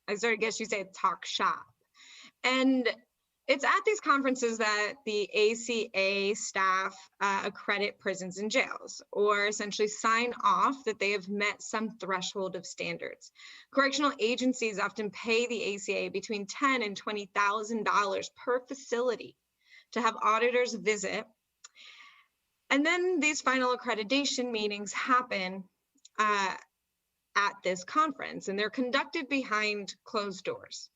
I guess you say, talk shop. And it's at these conferences that the ACA staff accredit prisons and jails, or essentially sign off that they have met some threshold of standards. Correctional agencies often pay the ACA between $10,000 and $20,000 per facility to have auditors visit And then these final accreditation meetings happen at this conference, and they're conducted behind closed doors.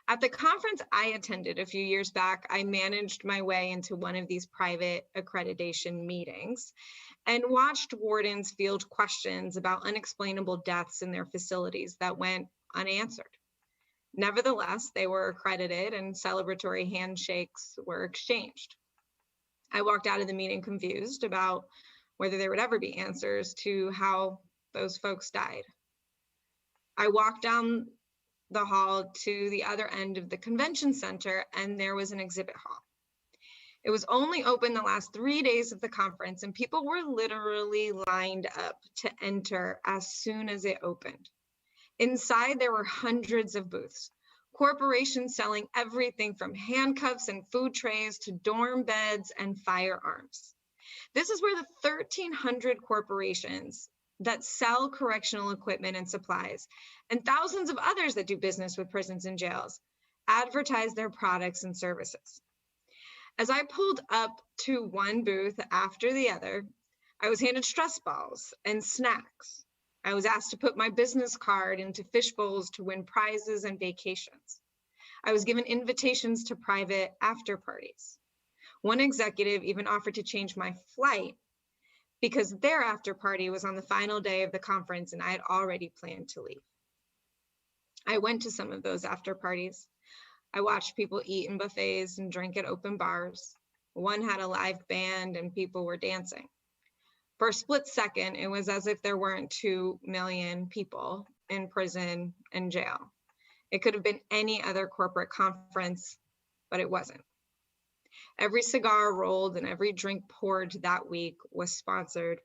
At the conference I attended a few years back, I managed my way into one of these private accreditation meetings and watched wardens field questions about unexplainable deaths in their facilities that went unanswered. Nevertheless, they were accredited and celebratory handshakes were exchanged. I walked out of the meeting confused about whether there would ever be answers to how those folks died. I walked down the hall to the other end of the convention center, and there was an exhibit hall. It was only open the last 3 days of the conference, and people were literally lined up to enter as soon as it opened. Inside, there were hundreds of booths, corporations selling everything from handcuffs and food trays to dorm beds and firearms. This is where the 1,300 corporations that sell correctional equipment and supplies, and thousands of others that do business with prisons and jails, advertise their products and services. As I pulled up to one booth after the other, I was handed stress balls and snacks. I was asked to put my business card into fish bowls to win prizes and vacations. I was given invitations to private after parties. One executive even offered to change my flight because their after party was on the final day of the conference and I had already planned to leave. I went to some of those after parties. I watched people eat in buffets and drink at open bars. One had a live band and people were dancing. For a split second, it was as if there weren't 2 million people in prison and jail. It could have been any other corporate conference, but it wasn't. Every cigar rolled and every drink poured that week was sponsored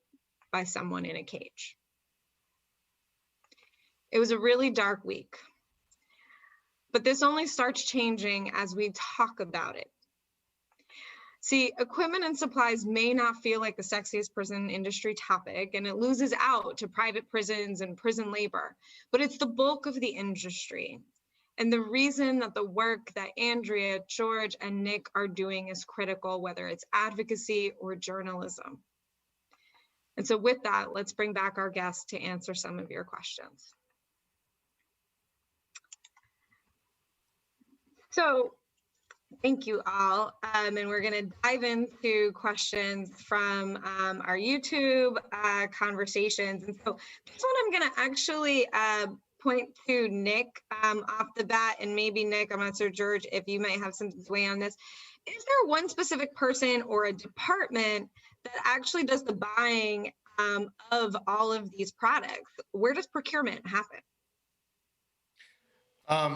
by someone in a cage. It was a really dark week, but this only starts changing as we talk about it. See, equipment and supplies may not feel like the sexiest prison industry topic, and it loses out to private prisons and prison labor, but it's the bulk of the industry. And the reason that the work that Andrea, George, and Nick are doing is critical, whether it's advocacy or journalism. And so with that, let's bring back our guests to answer some of your questions. So thank you all. And we're going to dive into questions from our YouTube conversations. And so this one I'm going to actually point to Nick off the bat, and maybe Nick, I'm not sure, George, if you might have some sway on this. Is there one specific person or a department that actually does the buying of all of these products? Where does procurement happen?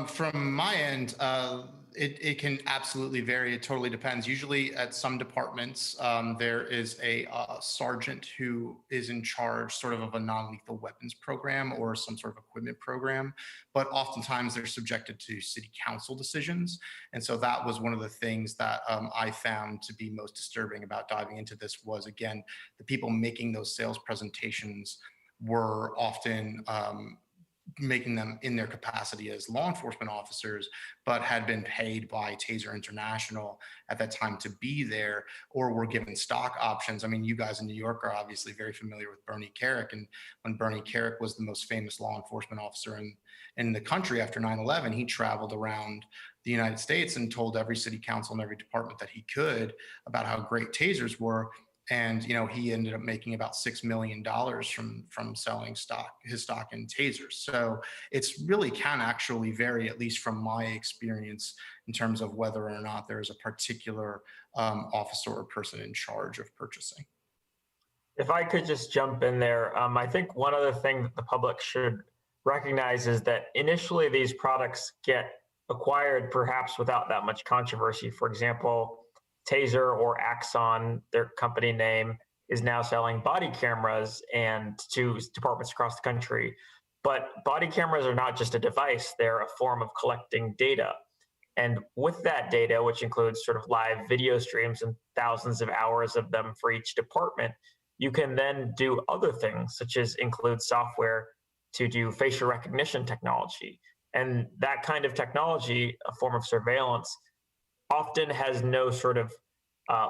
From my end, it can absolutely vary. It totally depends. Usually at some departments, there is a sergeant who is in charge sort of a non-lethal weapons program or some sort of equipment program, but oftentimes they're subjected to city council decisions. And so that was one of the things that I found to be most disturbing about diving into this was, again, the people making those sales presentations were often making them in their capacity as law enforcement officers, but had been paid by Taser International at that time to be there, or were given stock options. I mean, you guys in New York are obviously very familiar with Bernie Kerik, and when Bernie Kerik was the most famous law enforcement officer in the country after 9/11, he traveled around the United States and told every city council and every department that he could about how great tasers were. And he ended up making about $6 million from selling his stock in tasers. So it's really can actually vary, at least from my experience, in terms of whether or not there is a particular officer or person in charge of purchasing. If I could just jump in there, I think one other thing that the public should recognize is that initially these products get acquired perhaps without that much controversy. For example, Taser or Axon, their company name, is now selling body cameras and to departments across the country. But body cameras are not just a device, they're a form of collecting data. And with that data, which includes sort of live video streams and thousands of hours of them for each department, you can then do other things, such as include software to do facial recognition technology. And that kind of technology, a form of surveillance, often has no sort of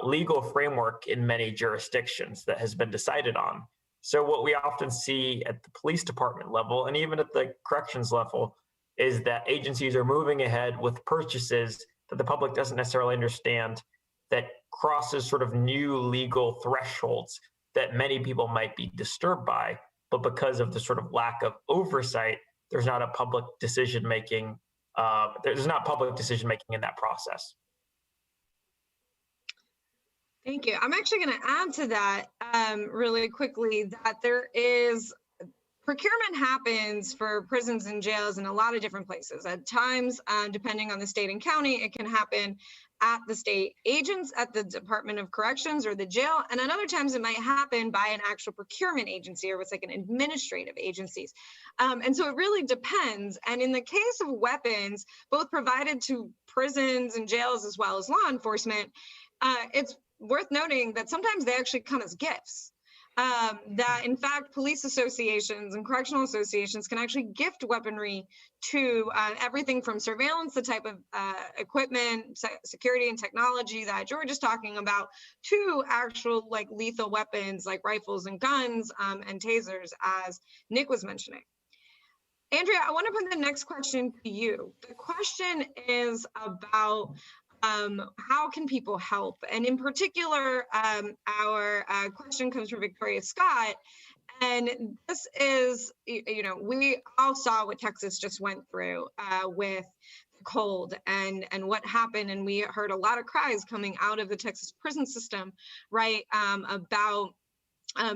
legal framework in many jurisdictions that has been decided on. So what we often see at the police department level and even at the corrections level is that agencies are moving ahead with purchases that the public doesn't necessarily understand, that crosses sort of new legal thresholds that many people might be disturbed by, but because of the sort of lack of oversight, there's not a public decision making. There's not public decision making in that process. Thank you. I'm actually going to add to that really quickly that there is procurement happens for prisons and jails in a lot of different places. At times, depending on the state and county, it can happen at the state agents at the Department of Corrections or the jail. And at other times it might happen by an actual procurement agency or what's like an administrative agencies. And so it really depends. And in the case of weapons, both provided to prisons and jails as well as law enforcement, it's worth noting that sometimes they actually come as gifts. That in fact, police associations and correctional associations can actually gift weaponry to everything from surveillance, the type of equipment, security and technology that George is talking about, to actual like lethal weapons like rifles and guns and tasers, as Nick was mentioning. Andrea, I want to put the next question to you. The question is about how can people help? And in particular, our question comes from Victoria Scott. And this is, you know, we all saw what Texas just went through with the cold and what happened. And we heard a lot of cries coming out of the Texas prison system, right, about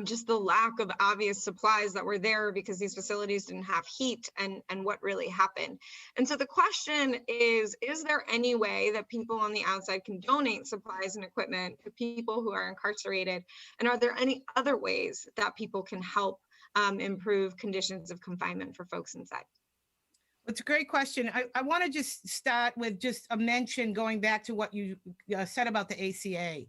just the lack of obvious supplies that were there because these facilities didn't have heat and what really happened. And so the question is there any way that people on the outside can donate supplies and equipment to people who are incarcerated? And are there any other ways that people can help improve conditions of confinement for folks inside? It's a great question. I want to just start with just a mention going back to what you said about the ACA.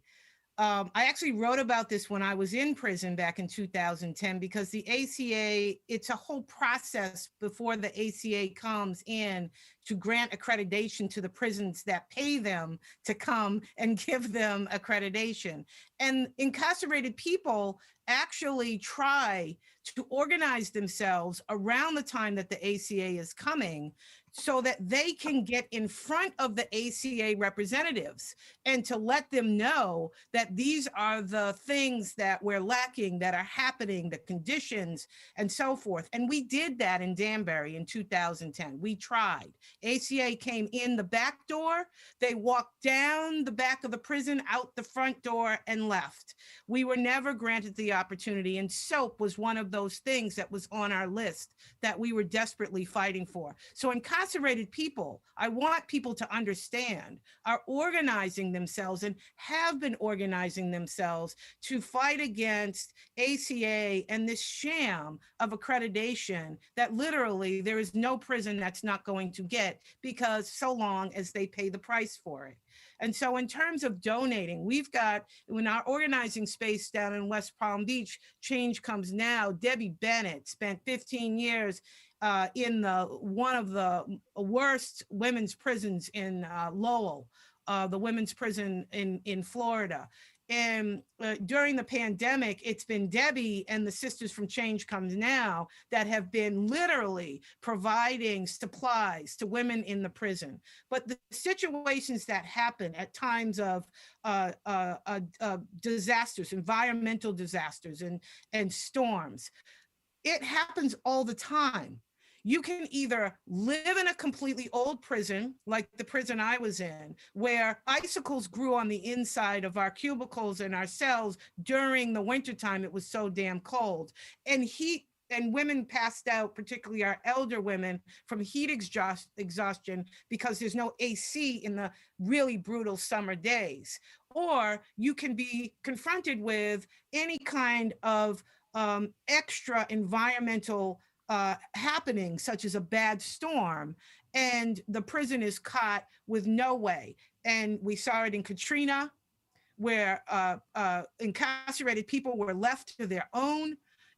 I actually wrote about this when I was in prison back in 2010, because the ACA, it's a whole process before the ACA comes in to grant accreditation to the prisons that pay them to come and give them accreditation. And incarcerated people actually try to organize themselves around the time that the ACA is coming so that they can get in front of the ACA representatives and to let them know that these are the things that we're lacking, that are happening, the conditions and so forth. And we did that in Danbury in 2010. We tried. ACA came in the back door. They walked down the back of the prison, out the front door, and left. We were never granted the opportunity, and SOAP was one of those things that was on our list that we were desperately fighting for. So incarcerated people, I want people to understand, are organizing themselves and have been organizing themselves to fight against ACA and this sham of accreditation that literally there is no prison that's not going to get, because so long as they pay the price for it. And so in terms of donating, we've got, in our organizing space down in West Palm Beach, Change Comes Now, Debbie Bennett spent 15 years in one of the worst women's prisons in Lowell, the women's prison in Florida. And during the pandemic, it's been Debbie and the Sisters from Change Comes Now that have been literally providing supplies to women in the prison. But the situations that happen at times of disasters, environmental disasters and storms, it happens all the time. You can either live in a completely old prison, like the prison I was in, where icicles grew on the inside of our cubicles and our cells during the wintertime. It was so damn cold. And heat and women passed out, particularly our elder women, from heat exhaustion because there's no AC in the really brutal summer days. Or you can be confronted with any kind of extra environmental happening, such as a bad storm, and the prison is caught with no way. And we saw it in Katrina, where incarcerated people were left to their own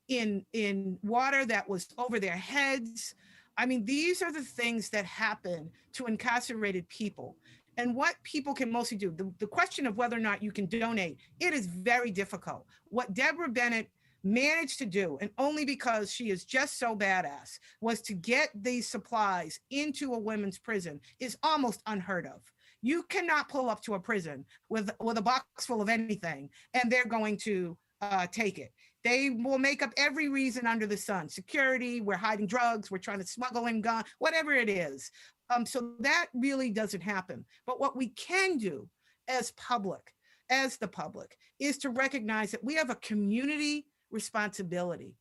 in water that was over their heads. I mean, these are the things that happen to incarcerated people. and what people can mostly do. The question of whether or not you can donate, it is very difficult. What Deborah Bennett managed to do, and only because she is just so badass, was to get these supplies into a women's prison is almost unheard of. You cannot pull up to a prison with a box full of anything and they're going to take it. They will make up every reason under the sun. Security, we're hiding drugs, we're trying to smuggle in guns, whatever it is. So that really doesn't happen. But what we can do as the public, is to recognize that we have a community responsibility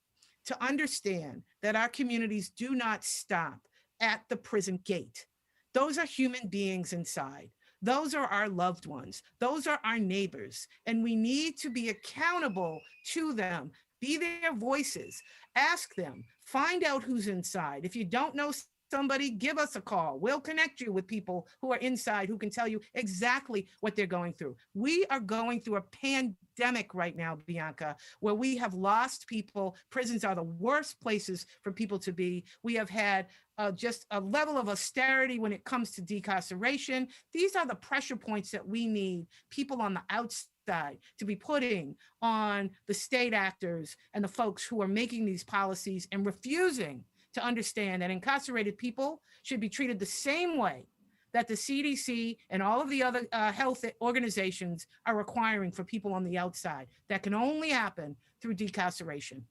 to understand that our communities do not stop at the prison gate. Those are human beings inside. Those are our loved ones. Those are our neighbors. And we need to be accountable to them, be their voices, ask them, find out who's inside. If you don't know somebody, give us a call. We'll connect you with people who are inside who can tell you exactly what they're going through. We are going through a pandemic right now, Bianca, where we have lost people. Prisons are the worst places for people to be. We have had just a level of austerity when it comes to decarceration. These are the pressure points that we need people on the outside to be putting on the state actors and the folks who are making these policies and refusing to understand that incarcerated people should be treated the same way that the CDC and all of the other health organizations are requiring for people on the outside. That can only happen through decarceration.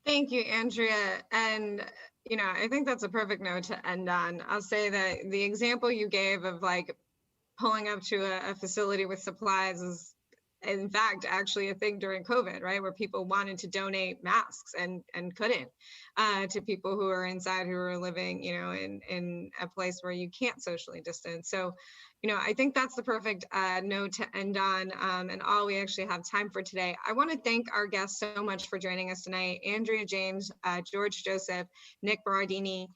Thank you, Andrea. And, I think that's a perfect note to end on. I'll say that the example you gave of like pulling up to a facility with supplies is, in fact, actually a thing during COVID, right? Where people wanted to donate masks and couldn't to people who are inside, who are living, in a place where you can't socially distance. So, I think that's the perfect note to end on, and all we actually have time for today. I want to thank our guests so much for joining us tonight. Andrea James, George Joseph, Nick Berardini.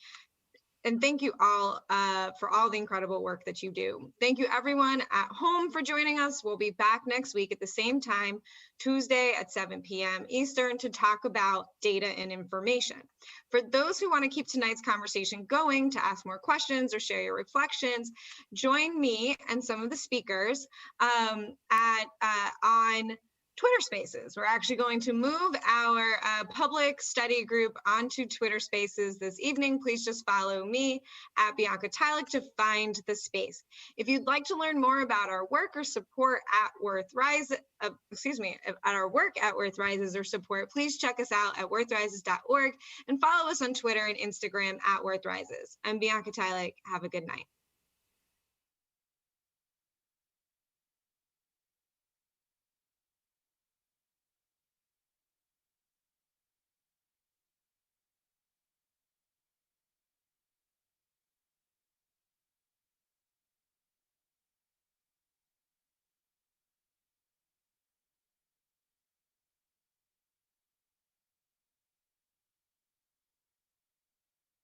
And thank you all for all the incredible work that you do. Thank you everyone at home for joining us. We'll be back next week at the same time, Tuesday at 7 p.m. Eastern, to talk about data and information. For those who want to keep tonight's conversation going, to ask more questions or share your reflections, join me and some of the speakers on Twitter Spaces. We're actually going to move our public study group onto Twitter Spaces this evening. Please just follow me at Bianca Tylek to find the space. If you'd like to learn more about our work or support at our work at Worth Rises or support, please check us out at worthrises.org and follow us on Twitter and Instagram at Worth Rises. I'm Bianca Tylek. Have a good night.